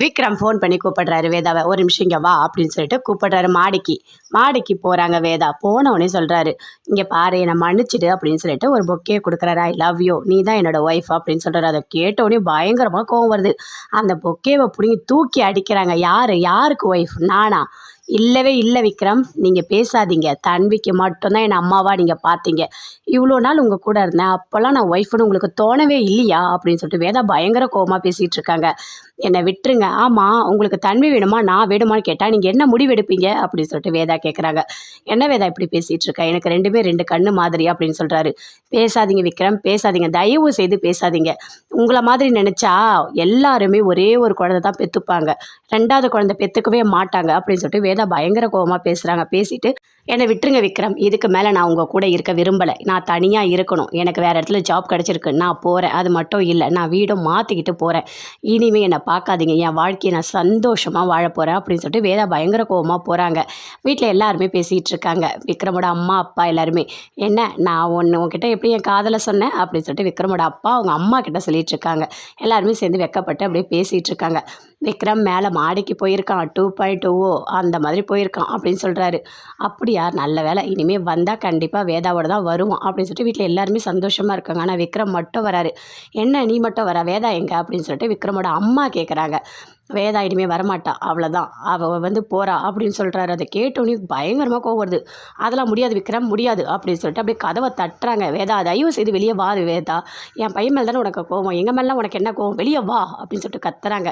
Vikram phone பண்ணி கூப்பிடுறாரு வேதாவை. ஒரு நிமிஷம் இங்கே வா அப்படின்னு சொல்லிட்டு கூப்பிடுறாரு மாடிக்கு போகிறாங்க. வேதா போன உடனே சொல்கிறாரு, இங்கே பாரு என்னை மன்னிச்சிடு அப்படின்னு சொல்லிட்டு ஒரு பொக்கே கொடுக்குறாரு. ஐ லவ் யூ, நீ தான் என்னோட ஒய்ஃப் அப்படின்னு சொல்கிறாரு. அதை கேட்டவுடனே பயங்கரமாக கோவம் வருது. அந்த பொக்கேவை பிடிங்கி தூக்கி அடிக்கிறாங்க. யாருக்கு ஒய்ஃப்? நானா? இல்லவே இல்லை விக்ரம், நீங்கள் பேசாதீங்க. தன்விக்கு மட்டும்தான் என் அம்மாவா நீங்கள் பார்த்தீங்க. இவ்வளோ நாள் உங்கள் கூட இருந்தேன், அப்போல்லாம் நான் ஒய்ஃப்னு உங்களுக்கு தோணவே இல்லையா அப்படின்னு சொல்லிட்டு வேதா பயங்கர கோவமாக பேசிகிட்டு இருக்காங்க. என்னை விட்டுருங்க. ஆமாம், உங்களுக்கு தன்வி வேணுமா நான் வேணுமான்னு கேட்டால் நீங்கள் என்ன முடிவு எடுப்பீங்க அப்படின்னு சொல்லிட்டு வேதா கேட்குறாங்க. என்ன வேதா இப்படி பேசிகிட்டு இருக்கா? எனக்கு ரெண்டுமே ரெண்டு கண்ணு மாதிரி அப்படின்னு சொல்கிறாரு. பேசாதீங்க விக்ரம், பேசாதீங்க, தயவு செய்து பேசாதீங்க. உங்களை மாதிரி நினச்சா எல்லாருமே ஒரே ஒரு குழந்தை தான் பெற்றுப்பாங்க, ரெண்டாவது குழந்தை பெற்றுக்கவே மாட்டாங்க அப்படின்னு சொல்லிட்டு வேதா பயங்கர கோவமாக பேசுகிறாங்க. பேசிட்டு என்னை விட்டுருங்க விக்ரம், இதுக்கு மேலே நான் உங்கள் கூட இருக்க விரும்பலை, நான் தனியாக இருக்கணும், எனக்கு வேறு இடத்துல ஜாப் கிடச்சிருக்கு, நான் போகிறேன். அது மட்டும் இல்லை, நான் வீடும் மாற்றிக்கிட்டு போகிறேன். இனிமேல் என்னை பார்க்காதீங்க, என் வாழ்க்கையை நான் சந்தோஷமாக வாழ போகிறேன் அப்படின்னு சொல்லிட்டு வேதா பயங்கர கோவமாக போகிறாங்க. வீட்டில் எல்லாருமே பேசிகிட்டு இருக்காங்க. விக்ரமோட அம்மா அப்பா எல்லாருமே, என்ன நான் உங்ககிட்ட எப்படி என் காதலை சொன்னேன் அப்படின்னு சொல்லிட்டு விக்ரமோட அப்பா அவங்க அம்மா கிட்ட சொல்லிட்டு இருக்காங்க. எல்லாருமே சேர்ந்து வெக்கப்பட்டு அப்படியே பேசிகிட்டு இருக்காங்க. விக்ரம் மேலே மாடிக்கு போயிருக்கான், 2.20 அந்த மாதிரி போயிருக்கான் அப்படின்னு சொல்கிறாரு. அப்படியா, நல்ல வேலை, இனிமேல் வந்தால் கண்டிப்பாக வேதாவோட தான் வருவான் அப்படின்னு சொல்லிட்டு வீட்டில் எல்லாருமே சந்தோஷமாக இருக்காங்க. ஆனால் விக்ரம் மட்டும் வராரு. என்ன நீ மட்டும் வர, வேதா எங்க அப்படின்னு சொல்லிட்டு விக்ரமோட அம்மா கேட்குறாங்க. வேதா இனிமேல் வரமாட்டா, அவ்வளோதான், அவள் போகிறா அப்படின்னு சொல்கிறாரு. அதை கேட்டோன்னே பயங்கரமாக கோவம் வருது. அதெல்லாம் முடியாது விக்ரம், முடியாது அப்படின்னு சொல்லிட்டு அப்படியே கதவை தட்டுறாங்க. வேதா தயவு செய்து வெளியே வா வேதா, என் பையன் மேலே தானே உனக்கு கோவம், எங்கள் மேலாம் உனக்கு என்ன கோவம், வெளியே வா அப்படின்னு சொல்லிட்டு கத்துறாங்க.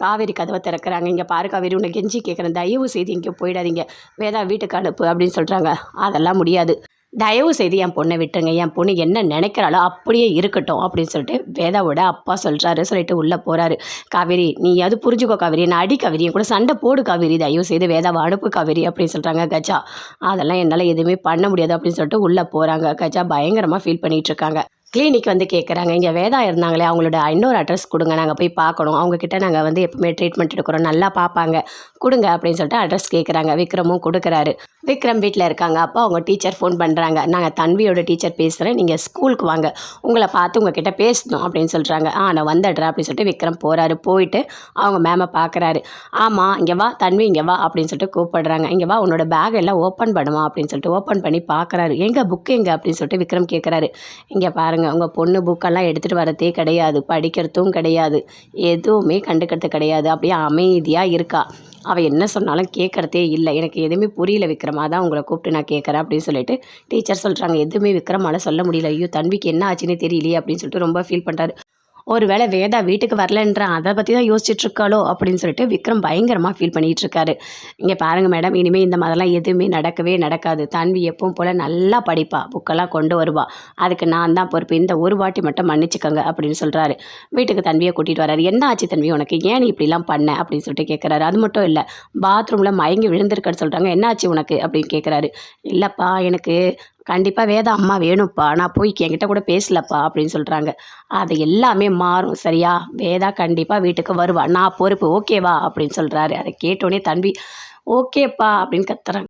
காவேரி கதவை திறக்கிறாங்க. இங்கே பாரு காவேரி, உன்னை கெஞ்சி கேட்குறேன், தயவு செய்து இங்கே போயிடாதீங்க, வேதா வீட்டுக்கு அனுப்பு அப்படின்னு சொல்கிறாங்க. அதெல்லாம் முடியாது, தயவு செய்து என் பொண்ணை விட்டுருங்க, என் பொண்ணு என்ன நினைக்கிறாளோ அப்படியே இருக்கட்டும் அப்படின்னு சொல்லிட்டு வேதாவோட அப்பா சொல்கிறாரு. சொல்லிட்டு உள்ளே போகிறாரு. காவேரி நீ அது புரிஞ்சுக்கோ காவேரி, நான் அடி காவேரி, என் கூட சண்டை போடு காவேரி, தயவு செய்து வேதாவை அனுப்பு காவேரி அப்படின்னு சொல்கிறாங்க. கஜா அதெல்லாம் என்னால் எதுவுமே பண்ண முடியாது அப்படின்னு சொல்லிட்டு உள்ளே போகிறாங்க. கஜா பயங்கரமாக ஃபீல் பண்ணிகிட்டு இருக்காங்க. கிளினிக் வந்து கேட்குறாங்க, இங்கே வேதா இருந்தாங்களே அவங்களோட இன்னொரு அட்ரஸ் கொடுங்க, நாங்கள் போய் பார்க்கணும், அவங்கக்கிட்ட நாங்கள் வந்து எப்பவுமே ட்ரீட்மெண்ட் எடுக்கிறோம், நல்லா பார்ப்பாங்க, கொடுங்க அப்படின்னு சொல்லிட்டு அட்ரஸ் கேட்குறாங்க. விக்ரமும் கொடுக்குறாரு. விக்ரம் வீட்டில் இருக்காங்க. அப்போ அவங்க டீச்சர் ஃபோன் பண்ணுறாங்க. நாங்கள் தன்வியோட டீச்சர் பேசுகிறேன், நீங்கள் ஸ்கூலுக்கு வாங்க, உங்களை பார்த்து உங்ககிட்ட பேசணும் அப்படின்னு சொல்கிறாங்க. நான் வந்துடுறேன் அப்படின்னு சொல்லிட்டு விக்ரம் போகிறாரு. போயிட்டு அவங்க மேமை பார்க்குறாரு. ஆமாம் இங்கே வா தன்வி, இங்கே வா அப்படின்னு சொல்லிட்டு கூப்பிடுறாங்க. இங்கே வா, உன்னோட பேக் எல்லாம் ஓப்பன் பண்ணுமா அப்படின்னு சொல்லிட்டு ஓப்பன் பண்ணி பார்க்குறாரு. எங்கே புக்கு எங்கே அப்படின்னு சொல்லிட்டு விக்ரம் கேட்குறாரு. இங்கே பாருங்கள், உங்கள் பொண்ணு புக்கெல்லாம் எடுத்துகிட்டு வரதே கிடையாது, படிக்கிறதும் கிடையாது, எதுவுமே கண்டுக்கிறது கிடையாது, அப்படியே அமைதியாக இருக்கா, அவள் என்ன சொன்னாலும் கேட்குறதே இல்லை, எனக்கு எதுவுமே புரியல விக்ரம், அதான் உங்களை கூப்பிட்டு நான் கேட்குறேன் அப்படின்னு சொல்லிட்டு டீச்சர் சொல்கிறாங்க. எதுவுமே விக்ரமால் சொல்ல முடியல. ஐயோ தன்விக்கு என்ன ஆச்சுன்னே தெரியலையே அப்படின்னு சொல்லிட்டு ரொம்ப ஃபீல் பண்ணுறாரு. ஒரு வேளை வேதா வீட்டுக்கு வரலன்ற அதை பற்றி தான் யோசிச்சுட்டு இருக்காளோ அப்படின்னு சொல்லிட்டு விக்ரம் பயங்கரமாக ஃபீல் பண்ணிகிட்டு இருக்காரு. இங்கே பாருங்கள் மேடம், இனிமேல் இந்த மாதிரிலாம் எதுவுமே நடக்கவே நடக்காது. தன்வி எப்பவும் போல் நல்லா படிப்பா, புக்கெல்லாம் கொண்டு வருவா, அதுக்கு நான் தான் பொறுப்பு, இந்த ஒரு வாட்டி மட்டும் மன்னிச்சுக்கோங்க அப்படின்னு சொல்கிறாரு. வீட்டுக்கு தன்வியை கூட்டிகிட்டு வராரு. என்ன ஆச்சு தன்வி உனக்கு, ஏன் நீ இப்படிலாம் பண்ண அப்படின்னு சொல்லிட்டு கேட்குறாரு. அது மட்டும் இல்லை, பாத்ரூமில் மயங்கி விழுந்திருக்கன்னு சொல்கிறாங்க, என்ன ஆச்சு உனக்கு அப்படின்னு கேட்குறாரு. இல்லைப்பா, எனக்கு கண்டிப்பாக வேதா அம்மா வேணும்ப்பா, நான் போய் என்கிட்ட கூட பேசலப்பா அப்படின்னு சொல்கிறாங்க. அது எல்லாமே மாறும் சரியா, வேதா கண்டிப்பாக வீட்டுக்கு வருவா, நான் பொறுப்பு, ஓகேவா அப்படின்னு சொல்கிறாரு. அதை கேட்டோடனே தன்வி ஓகேப்பா அப்படின்னு கத்துறாங்க.